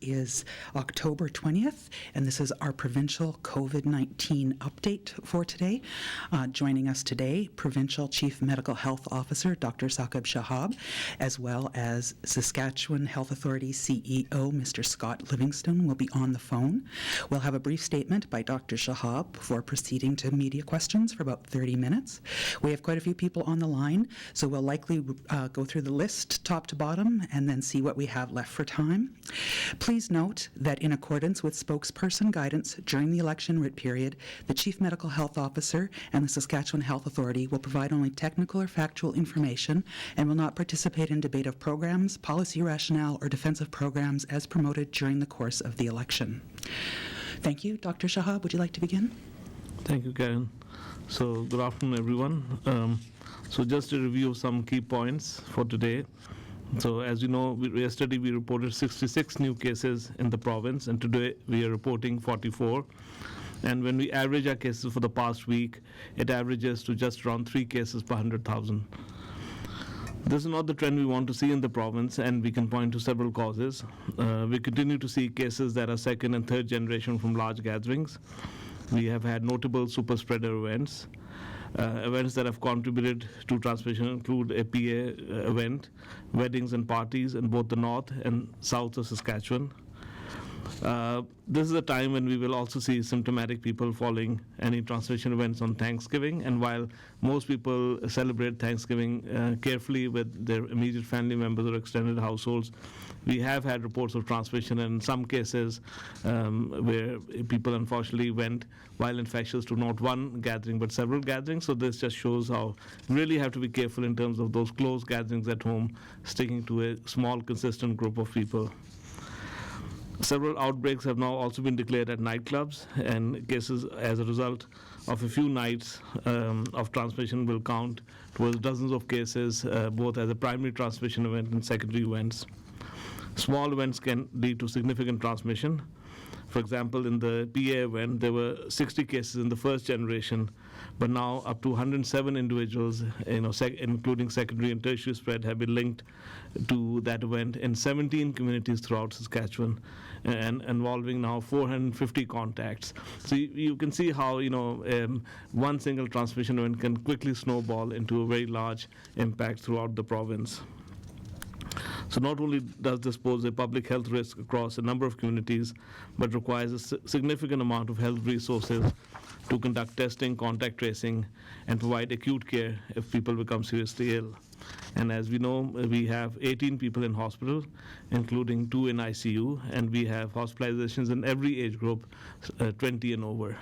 Is October 20th, and this is our Provincial COVID-19 update for today. Joining us today, Provincial Chief Medical Health Officer Dr. Shahab, as well as Saskatchewan Health Authority CEO Mr. Scott Livingston will be on the phone. We'll have a brief statement by Dr. Shahab before proceeding to media questions for about 30 minutes. We have quite a few people on the line, so we'll likely go through the list top to bottom and then see what we have left for time. Please note that in accordance with spokesperson guidance during the election writ period, the Chief Medical Health Officer and the Saskatchewan Health Authority will provide only technical or factual information and will not participate in debate of programs, policy rationale, or defense of programs as promoted during the course of the election. Thank you. Dr. Shahab, would you like to begin? Thank you, Karen. So, good afternoon, everyone. So just a review of some key points for today. So as you know, yesterday we reported 66 new cases in the province, and today we are reporting 44. And when we average our cases for the past week, it averages to just around 3 cases per 100,000. This is not the trend we want to see in the province, and we can point to several causes. We continue to see cases that are second and third generation from large gatherings. We have had notable super spreader events. Events that have contributed to transmission include a PA event, weddings and parties in both the north and south of Saskatchewan. This is a time when we will also see symptomatic people following any transmission events on Thanksgiving. And while most people celebrate Thanksgiving carefully with their immediate family members or extended households, we have had reports of transmission, and in some cases where people unfortunately went while infectious to not one gathering but several gatherings. So this just shows how we really have to be careful in terms of those close gatherings at home, sticking to a small, consistent group of people. Several outbreaks have now also been declared at nightclubs, and cases as a result of a few nights of transmission will count towards dozens of cases, both as a primary transmission event and secondary events. Small events can lead to significant transmission. For example, in the PA event, there were 60 cases in the first generation, but now up to 107 individuals, including secondary and tertiary spread, have been linked to that event in 17 communities throughout Saskatchewan, and involving now 450 contacts. So you can see how one single transmission event can quickly snowball into a very large impact throughout the province. So not only does this pose a public health risk across a number of communities, but requires a significant amount of health resources to conduct testing, contact tracing, and provide acute care if people become seriously ill. And as we know, we have 18 people in hospital, including 2 in ICU, and we have hospitalizations in every age group, 20 and over.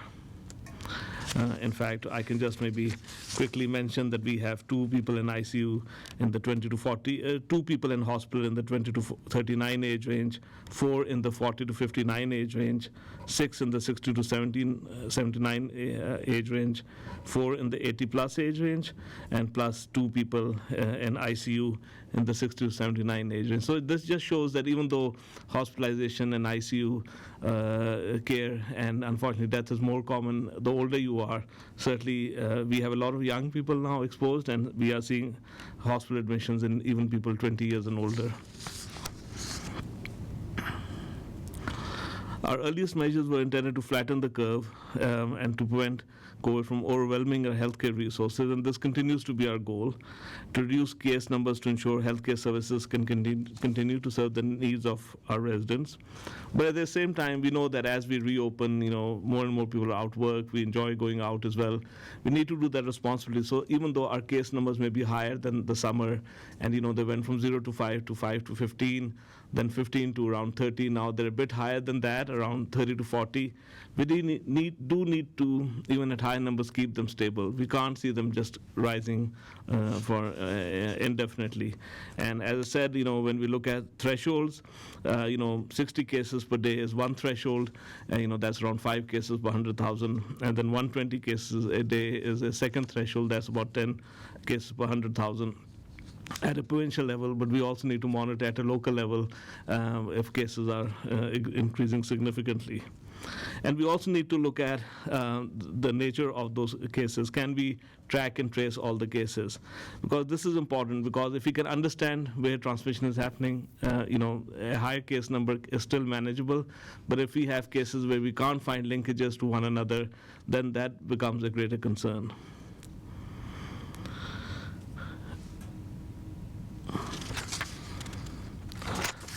In fact, I can just maybe quickly mention that we have 2 people in ICU in the 20 to 40, 2 people in hospital in the 20 to 39 age range, 4 in the 40 to 59 age range, 6 in the 60 to 79 age range, 4 in the 80 plus age range, and plus 2 people in ICU in the 60 to 79 age range. So this just shows that even though hospitalization and ICU care and unfortunately death is more common the older you are, certainly we have a lot of young people now exposed, and we are seeing hospital admissions in even people 20 years and older. Our earliest measures were intended to flatten the curve and to prevent COVID from overwhelming our healthcare resources, and this continues to be our goal, to reduce case numbers to ensure healthcare services can continue to serve the needs of our residents. But at the same time, we know that as we reopen, more and more people are out work, we enjoy going out as well. We need to do that responsibly. So even though our case numbers may be higher than the summer, and they went from 0 to 5 to 5 to 15, then 15 to around 30, now they're a bit higher than that, around 30 to 40. We do need to, even at high numbers, keep them stable. We can't see them just rising for indefinitely. And as I said, when we look at thresholds, 60 cases per day is one threshold, that's around 5 cases per 100,000, and then 120 cases a day is a second threshold, that's about 10 cases per 100,000. At a provincial level, but we also need to monitor at a local level if cases are increasing significantly. And we also need to look at the nature of those cases. Can we track and trace all the cases? Because this is important, because if we can understand where transmission is happening, a higher case number is still manageable. But if we have cases where we can't find linkages to one another, then that becomes a greater concern.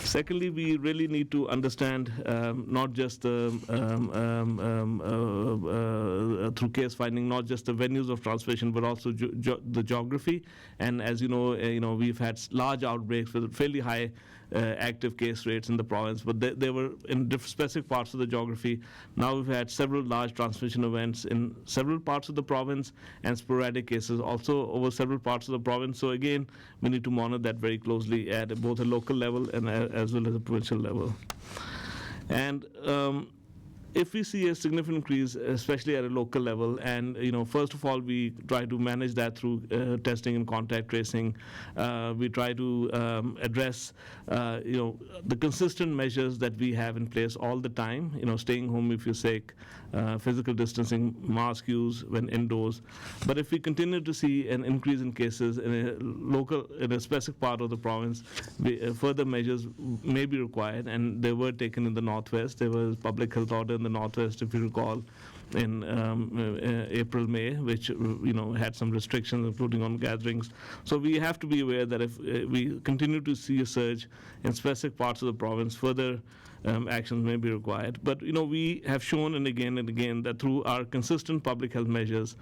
Secondly, we really need to understand not just the through case finding, not just the venues of transmission, but also the geography. And as you know, we've had large outbreaks with fairly high active case rates in the province, but they were in specific parts of the geography. Now we've had several large transmission events in several parts of the province, and sporadic cases also over several parts of the province. So again, we need to monitor that very closely at both a local level and as well as a provincial level. And if we see a significant increase, especially at a local level, and first of all, we try to manage that through testing and contact tracing. We try to address, the consistent measures that we have in place all the time. Staying home if you're sick, physical distancing, mask use when indoors. But if we continue to see an increase in cases in a specific part of the province, further measures may be required, and they were taken in the Northwest. There was public health order in the Northwest, if you recall, in April, May, which had some restrictions, including on gatherings. So we have to be aware that if we continue to see a surge in specific parts of the province, further actions may be required. But we have shown and again that through our consistent public health measures,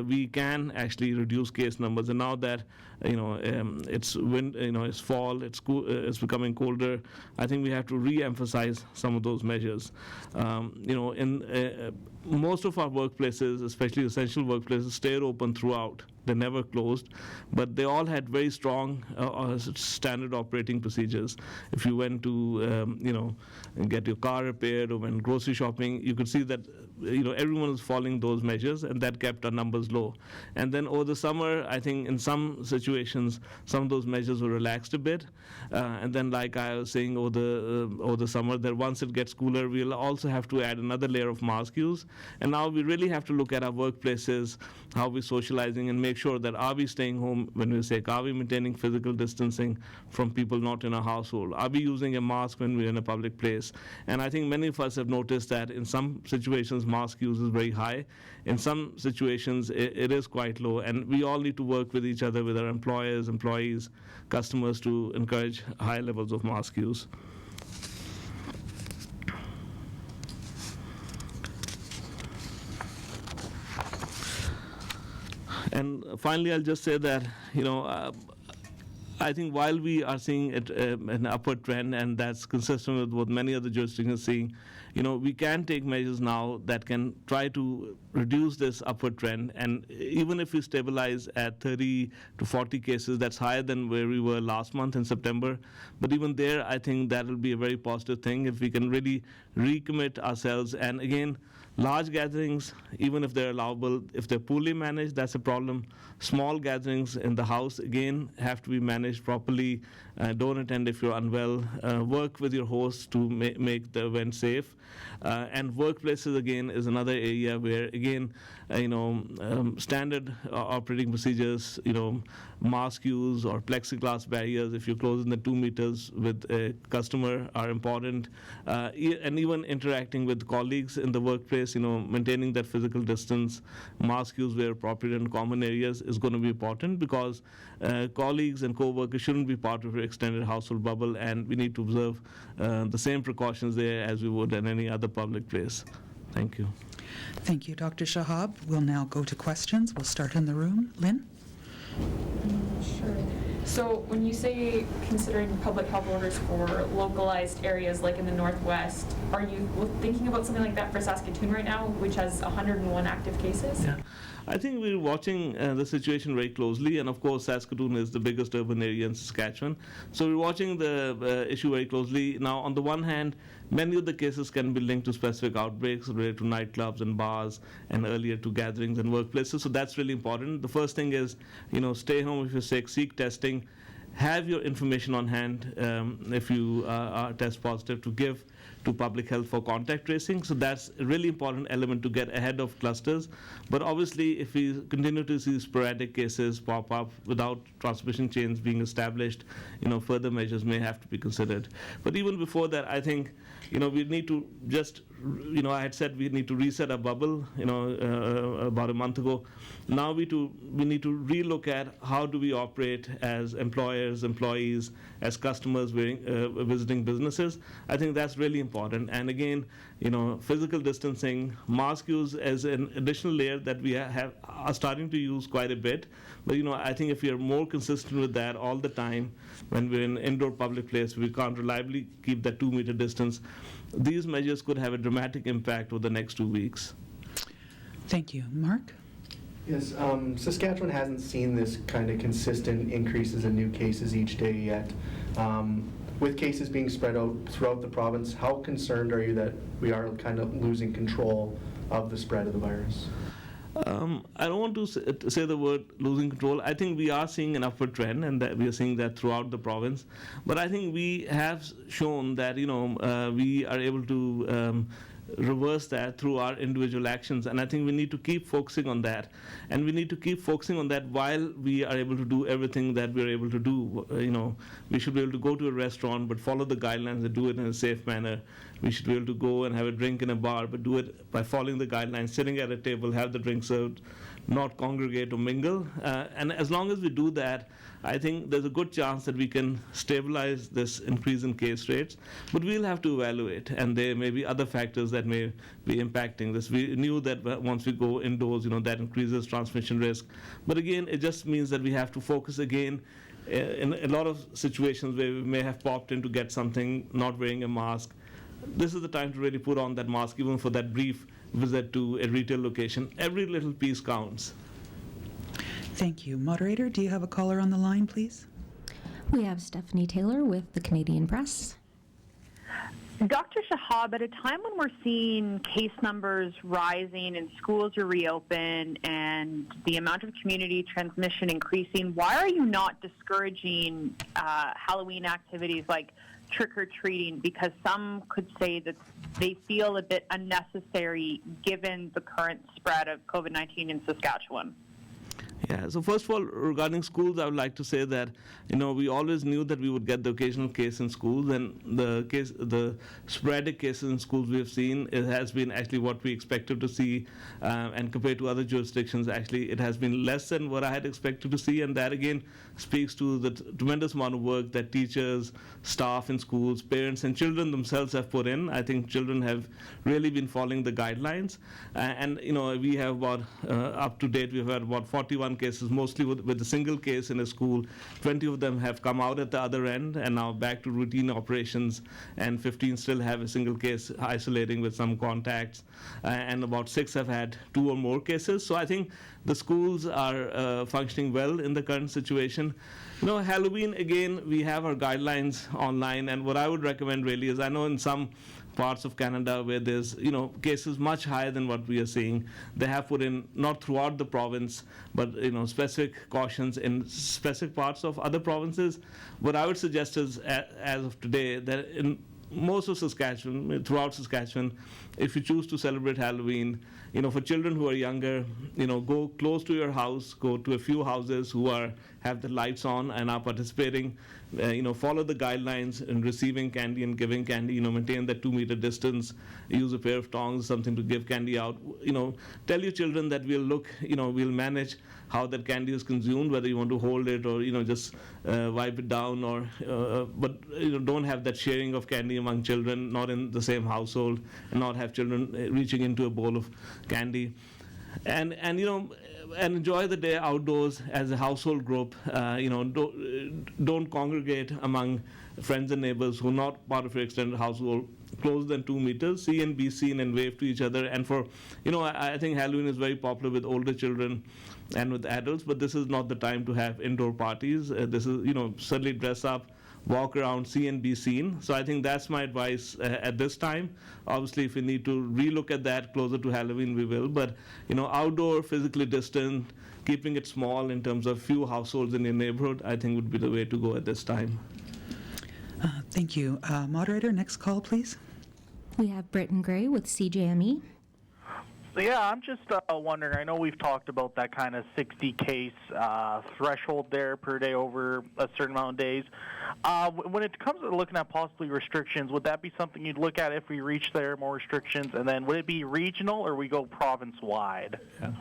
we can actually reduce case numbers. And now that it's it's fall, it's becoming colder, I think we have to re-emphasize some of those measures. In most of our workplaces, especially essential workplaces, stayed open throughout. They never closed, but they all had very strong standard operating procedures. If you went to get your car repaired or went grocery shopping, you could see that everyone was following those measures, and that kept our numbers low. And then over the summer, I think in some situations, some of those measures were relaxed a bit. And then, like I was saying, over the summer, that once it gets cooler, we'll also have to add another layer of mask use. And now we really have to look at our workplaces, how we're socializing, and make sure that are we staying home when we're sick? Are we maintaining physical distancing from people not in our household? Are we using a mask when we're in a public place? And I think many of us have noticed that in some situations, mask use is very high. In some situations, it is quite low. And we all need to work with each other, with our employers, employees, customers, to encourage high levels of mask use. And finally, I'll just say that, I think while we are seeing an upward trend, and that's consistent with what many other jurisdictions are seeing, we can take measures now that can try to reduce this upward trend. And even if we stabilize at 30 to 40 cases, that's higher than where we were last month in September. But even there, I think that will be a very positive thing if we can really recommit ourselves. And again, large gatherings, even if they're allowable, if they're poorly managed, that's a problem. Small gatherings in the house, again, have to be managed properly. Don't attend if you're unwell. Work with your host to make the event safe. And workplaces, again, is another area where, again, standard operating procedures, mask use or plexiglass barriers, if you're close in the 2 meters with a customer, are important. And even interacting with colleagues in the workplace, maintaining that physical distance, mask use where appropriate in common areas is going to be important, because colleagues and co-workers shouldn't be part of your extended household bubble, and we need to observe the same precautions there as we would in any other public place. Thank you. Thank you, Dr. Shahab. We'll now go to questions. We'll start in the room. Lynn? Sure. So when you say considering public health orders for localized areas like in the Northwest, are you thinking about something like that for Saskatoon right now, which has 101 active cases? Yeah. I think we're watching the situation very closely, and of course Saskatoon is the biggest urban area in Saskatchewan. So we're watching the issue very closely. Now, on the one hand, many of the cases can be linked to specific outbreaks related to nightclubs and bars, and earlier to gatherings and workplaces. So that's really important. The first thing is, stay home if you're sick, seek testing. have your information on hand if you are test positive to give to public health for contact tracing. So that's a really important element to get ahead of clusters. But obviously, if we continue to see sporadic cases pop up without transmission chains being established, further measures may have to be considered. But even before that, I think, we need to just, I had said we need to reset a bubble, about a month ago. Now we need to relook at how do we operate as employers, employees, as customers visiting businesses. I think that's really important. And again, physical distancing, mask use as an additional layer that we are starting to use quite a bit. But I think if we are more consistent with that all the time, when we're in an indoor public place, we can't reliably keep that 2-meter distance. These measures could have a dramatic impact over the next 2 weeks. Thank you. Mark? Yes, Saskatchewan hasn't seen this kind of consistent increases in new cases each day yet. With cases being spread out throughout the province, how concerned are you that we are kind of losing control of the spread of the virus? I don't want to say the word losing control. I think we are seeing an upward trend, and that we are seeing that throughout the province. But I think we have shown that we are able to reverse that through our individual actions, and I think we need to keep focusing on that, and we need to keep focusing on that while we are able to do everything that we're able to do. We should be able to go to a restaurant but follow the guidelines and do it in a safe manner. We should be able to go and have a drink in a bar but do it by following the guidelines, sitting at a table, have the drink served, not congregate or mingle, and as long as we do that, I think there's a good chance that we can stabilize this increase in case rates, but we'll have to evaluate, and there may be other factors that may be impacting this. We knew that once we go indoors, that increases transmission risk, but again, it just means that we have to focus again in a lot of situations where we may have popped in to get something, not wearing a mask. This is the time to really put on that mask, even for that brief visit to a retail location. Every little piece counts. Thank you. Moderator, do you have a caller on the line, please? We have Stephanie Taylor with the Canadian Press. Dr. Shahab, at a time when we're seeing case numbers rising and schools are reopened and the amount of community transmission increasing, why are you not discouraging Halloween activities like trick-or-treating? Because some could say that they feel a bit unnecessary given the current spread of COVID-19 in Saskatchewan. Yeah, so first of all, regarding schools, I would like to say that, we always knew that we would get the occasional case in schools, and the sporadic cases in schools we have seen, it has been actually what we expected to see, and compared to other jurisdictions, actually, it has been less than what I had expected to see, and that again speaks to the tremendous amount of work that teachers, staff in schools, parents, and children themselves have put in. I think children have really been following the guidelines, and we have about, up to date, we've had about 41 cases, mostly with a single case in a school. 20 of them have come out at the other end and now back to routine operations, and 15 still have a single case isolating with some contacts, and about 6 have had 2 or more cases. So I think the schools are functioning well in the current situation. Halloween, again, we have our guidelines online, and what I would recommend really is, I know in some parts of Canada where there's cases much higher than what we are seeing, they have put in, not throughout the province, but specific cautions in specific parts of other provinces. What I would suggest is, as of today, that in most of Saskatchewan, throughout Saskatchewan, if you choose to celebrate Halloween, for children who are younger, go close to your house, go to a few houses who have the lights on and are participating, follow the guidelines in receiving candy and giving candy, maintain that 2-meter distance, use a pair of tongs, something to give candy out. Tell your children that we'll manage how that candy is consumed, whether you want to hold it or, just wipe it down, or, but don't have that sharing of candy among children, not in the same household, and not have children reaching into a bowl of candy. And enjoy the day outdoors as a household group. Don't congregate among friends and neighbors who are not part of your extended household closer than 2 meters. See and be seen and wave to each other. And I think Halloween is very popular with older children and with adults, but this is not the time to have indoor parties. This is, certainly dress up, walk around, see and be seen. So I think that's my advice at this time. Obviously, if we need to relook at that closer to Halloween, we will. But outdoor, physically distant, keeping it small in terms of few households in your neighborhood, I think would be the way to go at this time. Thank you. Moderator, next call, please. We have Britton Gray with CJME. So yeah, I'm just wondering, I know we've talked about that kind of 60 case threshold there per day over a certain amount of days. When it comes to looking at possibly restrictions, would that be something you'd look at if we reach there, more restrictions? And then would it be regional or we go province-wide? Yeah.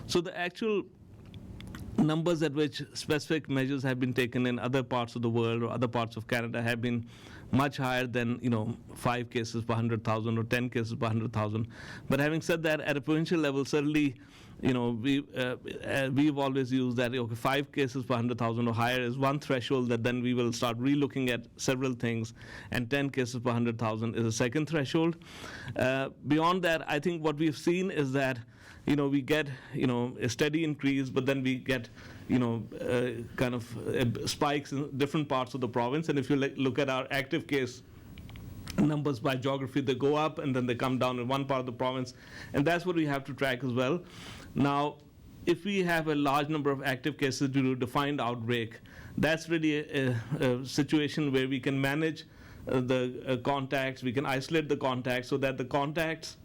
So the actual numbers at which specific measures have been taken in other parts of the world or other parts of Canada have been much higher than 5 cases per 100,000 or 10 cases per 100,000. But having said that, at a provincial level, certainly we've always used that 5 cases per 100,000 or higher is one threshold that then we will start relooking at several things, and 10 cases per 100,000 is a second threshold. Beyond that, I think what we've seen is that we get a steady increase, but then we get kind of spikes in different parts of the province. And if you look at our active case numbers by geography, they go up and then they come down in one part of the province, and that's what we have to track as well. Now, if we have a large number of active cases due to a defined outbreak, that's really a situation where we can manage the contacts, we can isolate the contacts so that the contacts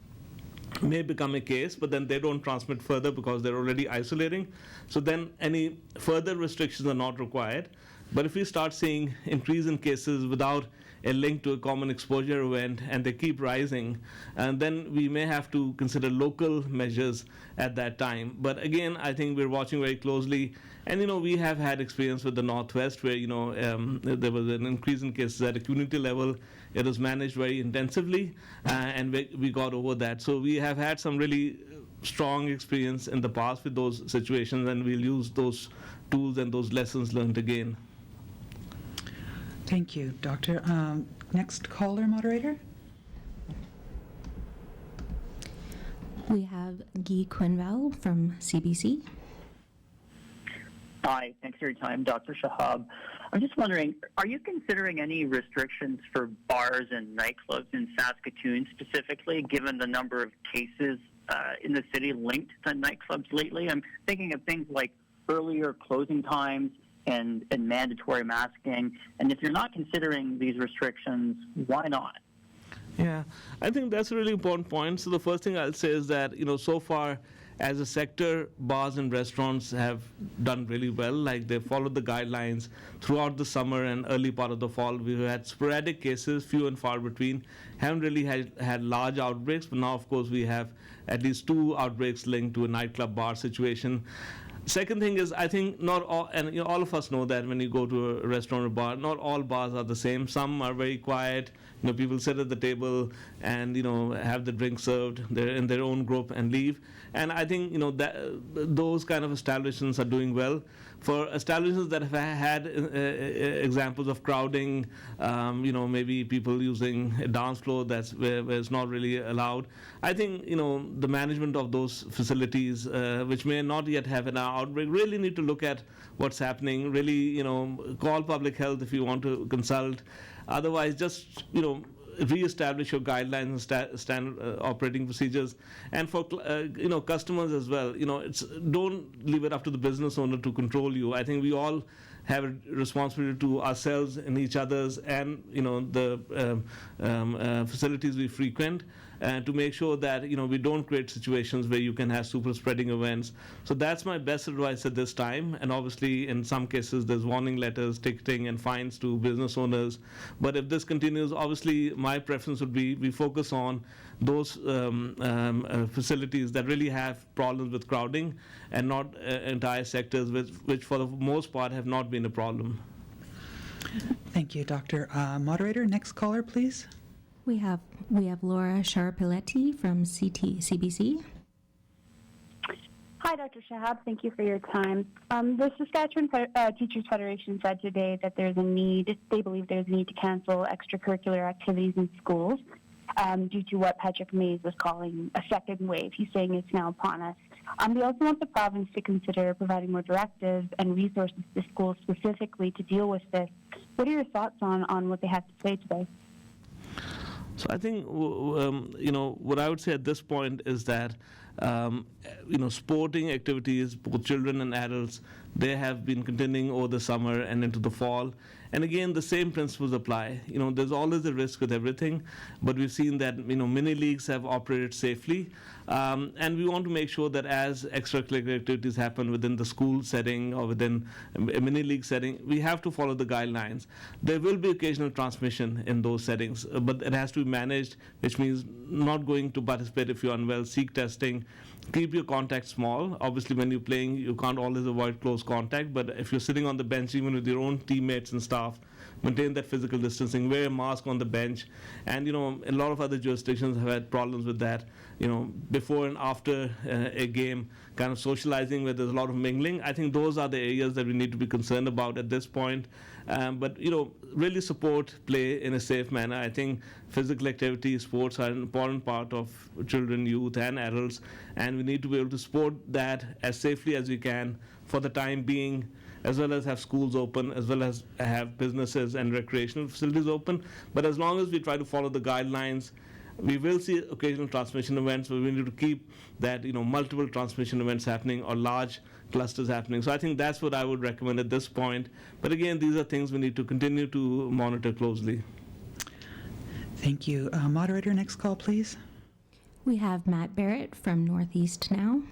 may become a case, but then they don't transmit further because they're already isolating. So then any further restrictions are not required. But if we start seeing increase in cases without a link to a common exposure event and they keep rising, and then we may have to consider local measures at that time. But again, I think we're watching very closely. And we have had experience with the Northwest where there was an increase in cases at a community level. It was managed very intensively, and we got over that. So we have had some really strong experience in the past with those situations, and we'll use those tools and those lessons learned again. Thank you, Doctor. Next caller, moderator. We have Guy Quinval from CBC. Hi, thanks for your time, Dr. Shahab. I'm just wondering, are you considering any restrictions for bars and nightclubs in Saskatoon specifically, given the number of cases in the city linked to nightclubs lately? I'm thinking of things like earlier closing times and mandatory masking. And if you're not considering these restrictions, why not? Yeah, I think that's a really important point. So the first thing I'll say is that, so far, as a sector, bars and restaurants have done really well. Like they followed the guidelines throughout the summer and early part of the fall. We've had sporadic cases, few and far between. Haven't really had large outbreaks, but now, of course, we have at least 2 outbreaks linked to a nightclub bar situation. Second thing is, I think not all, and all of us know that when you go to a restaurant or bar, not all bars are the same. Some are very quiet. People sit at the table and have the drink served. They're in their own group and leave. And I think that those kind of establishments are doing well. For establishments that have had examples of crowding, maybe people using a dance floor that's where it's not really allowed. I think the management of those facilities, which may not yet have an outbreak, really need to look at what's happening. Really, call public health if you want to consult. Otherwise, just re-establish your guidelines and standard operating procedures. And for customers as well, don't leave it up to the business owner to control you. I think we all have a responsibility to ourselves and each other's and the facilities we frequent, to make sure that we don't create situations where you can have super spreading events. So that's my best advice at this time. And obviously, in some cases, there's warning letters, ticketing, and fines to business owners. But if this continues, obviously, my preference would be we focus on those facilities that really have problems with crowding, and not entire sectors which for the most part have not been a problem. Thank you, Doctor. Moderator, next caller, please. We have Laura Sharpiletti from CBC. Hi, Dr. Shahab. Thank you for your time. The Saskatchewan Teachers Federation said today that they believe there's a need to cancel extracurricular activities in schools due to what Patrick Mays was calling a second wave. He's saying it's now upon us. They also want the province to consider providing more directives and resources to schools specifically to deal with this. What are your thoughts on what they have to say today? So I think, what I would say at this point is that, sporting activities, both children and adults, they have been continuing over the summer and into the fall. And again, the same principles apply. There's always a risk with everything, but we've seen that, mini leagues have operated safely. And we want to make sure that as extracurricular activities happen within the school setting or within a mini league setting, we have to follow the guidelines. There will be occasional transmission in those settings, but it has to be managed, which means not going to participate if you're unwell, seek testing, keep your contact small. Obviously, when you're playing, you can't always avoid close contact, but if you're sitting on the bench, even with your own teammates and staff, maintain that physical distancing, wear a mask on the bench. And, a lot of other jurisdictions have had problems with that, before and after a game, kind of socializing where there's a lot of mingling. I think those are the areas that we need to be concerned about at this point. But, really support play in a safe manner. I think physical activity, sports are an important part of children, youth, and adults, and we need to be able to support that as safely as we can for the time being, as well as have schools open, as well as have businesses and recreational facilities open. But as long as we try to follow the guidelines, we will see occasional transmission events, but we need to keep that, multiple transmission events happening or large clusters happening. So I think that's what I would recommend at this point. But again, these are things we need to continue to monitor closely. Thank you. Moderator, next call, please. We have Matt Barrett from Northeast Now.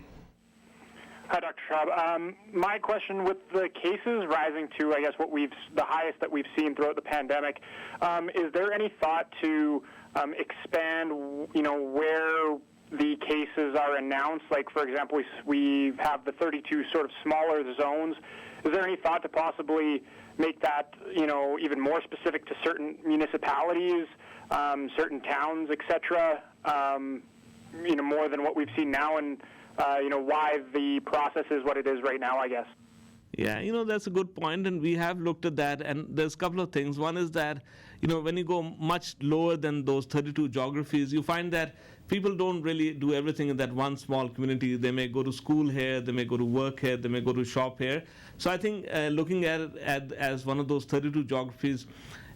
Hi, Dr. Shahab. My question, with the cases rising to, I guess, the highest that we've seen throughout the pandemic, is there any thought to expand, where the cases are announced? Like, for example, we have the 32 sort of smaller zones. Is there any thought to possibly make that, even more specific to certain municipalities, certain towns, etc., more than what we've seen now, and why the process is what it is right now, I guess? Yeah, that's a good point, and we have looked at that, and there's a couple of things. One is that, when you go much lower than those 32 geographies, you find that people don't really do everything in that one small community. They may go to school here, they may go to work here, they may go to shop here. So I think looking at it as one of those 32 geographies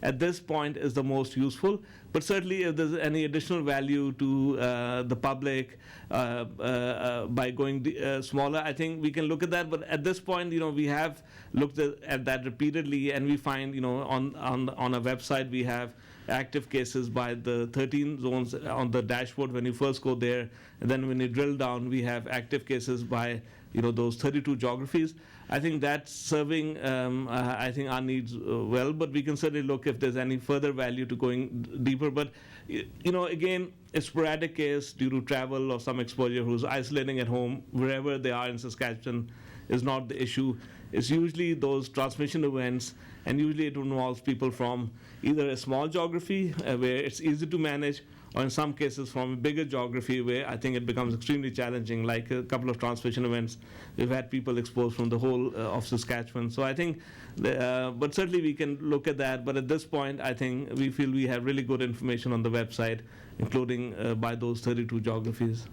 at this point is the most useful. But certainly if there's any additional value to the public by going smaller, I think we can look at that. But at this point, we have looked at that repeatedly, and we find, on our website, we have active cases by the 13 zones on the dashboard when you first go there. And then when you drill down, we have active cases by those 32 geographies. I think that's serving, I think, our needs well, but we can certainly look if there's any further value to going deeper. But, again, a sporadic case due to travel or some exposure who's isolating at home, wherever they are in Saskatchewan, is not the issue. It's usually those transmission events, and usually it involves people from either a small geography where it's easy to manage, or in some cases from a bigger geography where I think it becomes extremely challenging, like a couple of transmission events. We've had people exposed from the whole of Saskatchewan. So I think, but certainly we can look at that. But at this point, I think we feel we have really good information on the website, including by those 32 geographies.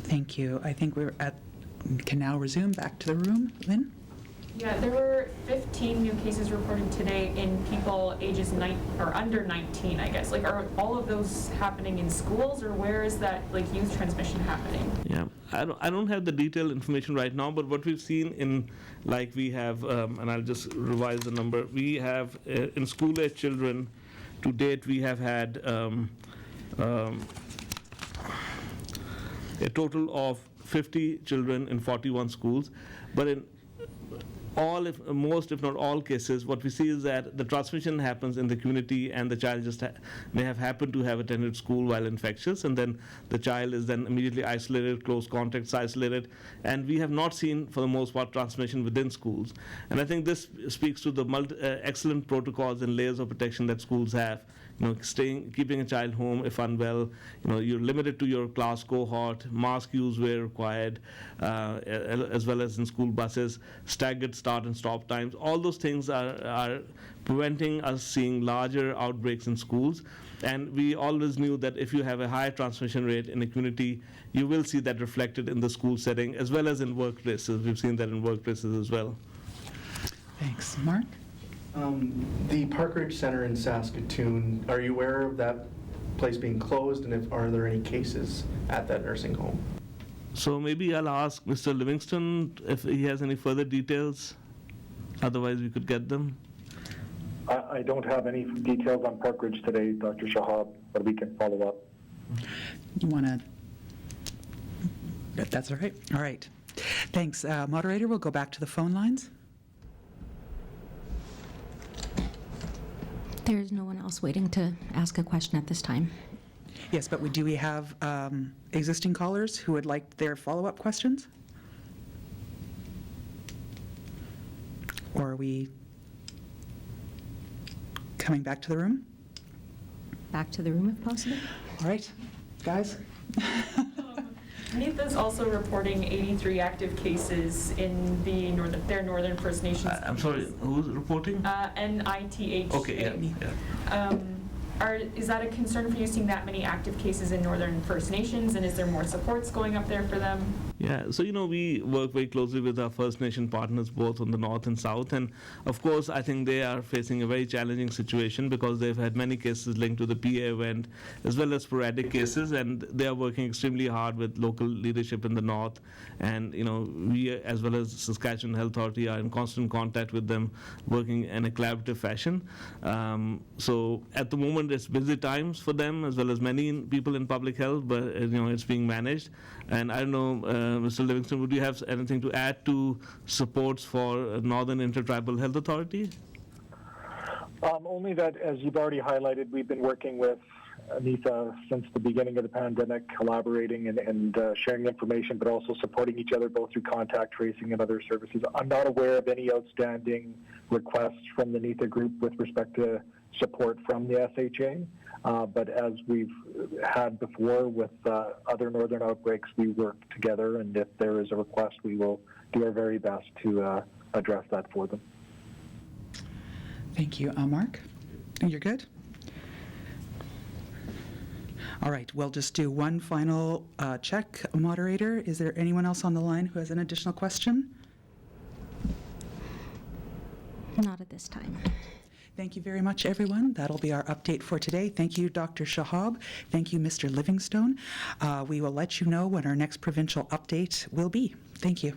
Thank you. I think can now resume back to the room. Lynn? Yeah, there were 15 new cases reported today in people ages under 19, I guess. Like, are all of those happening in schools, or where is that, youth transmission happening? Yeah, I don't have the detailed information right now, but what we've seen in, we have, and I'll just revise the number, we have, in school-age children, to date, we have had a total of 50 children in 41 schools, but in most, if not all cases, what we see is that the transmission happens in the community, and the child just may have happened to have attended school while infectious, and then the child is then immediately isolated, close contacts isolated, and we have not seen, for the most part, transmission within schools. And I think this speaks to the excellent protocols and layers of protection that schools have, keeping a child home if unwell. You're limited to your class cohort. Mask use where required, as well as in school buses. Staggered start and stop times. All those things are preventing us seeing larger outbreaks in schools. And we always knew that if you have a high transmission rate in a community, you will see that reflected in the school setting as well as in workplaces. We've seen that in workplaces as well. Thanks. Mark? The Park Ridge Center in Saskatoon, are you aware of that place being closed, and are there any cases at that nursing home? So maybe I'll ask Mr. Livingston if he has any further details. Otherwise, we could get them. I don't have any details on Park Ridge today, Dr. Shahab, but we can follow up. You want to? That's all right. All right. Thanks. Moderator, we'll go back to the phone lines. There's no one else waiting to ask a question at this time. Yes, but do we have existing callers who would like their follow-up questions? Or are we coming back to the room? Back to the room if possible. All right, guys. NIFA is also reporting 83 active cases in their Northern First Nations. I'm sorry, who's reporting? NITH. Okay, yeah. Is that a concern for you, seeing that many active cases in Northern First Nations, and is there more supports going up there for them? Yeah, so we work very closely with our First Nation partners both on the north and south, and of course I think they are facing a very challenging situation because they've had many cases linked to the PA event as well as sporadic cases, and they are working extremely hard with local leadership in the north, and we as well as Saskatchewan Health Authority are in constant contact with them, working in a collaborative fashion. So at the moment it's busy times for them as well as many people in public health, but it's being managed. And I don't know, Mr. Livingston, would you have anything to add to supports for Northern Intertribal Health Authority? Only that, as you've already highlighted, we've been working with NIFA since the beginning of the pandemic, collaborating and sharing information, but also supporting each other both through contact tracing and other services. I'm not aware of any outstanding requests from the NIFA group with respect to support from the SHA, but as we've had before with other northern outbreaks, we work together, and if there is a request, we will do our very best to address that for them. Thank you. Mark, you're good? All right, we'll just do one final check. Moderator, is there anyone else on the line who has an additional question? Not at this time. Thank you very much, everyone. That'll be our update for today. Thank you, Dr. Shahab. Thank you, Mr. Livingstone. We will let you know when our next provincial update will be. Thank you.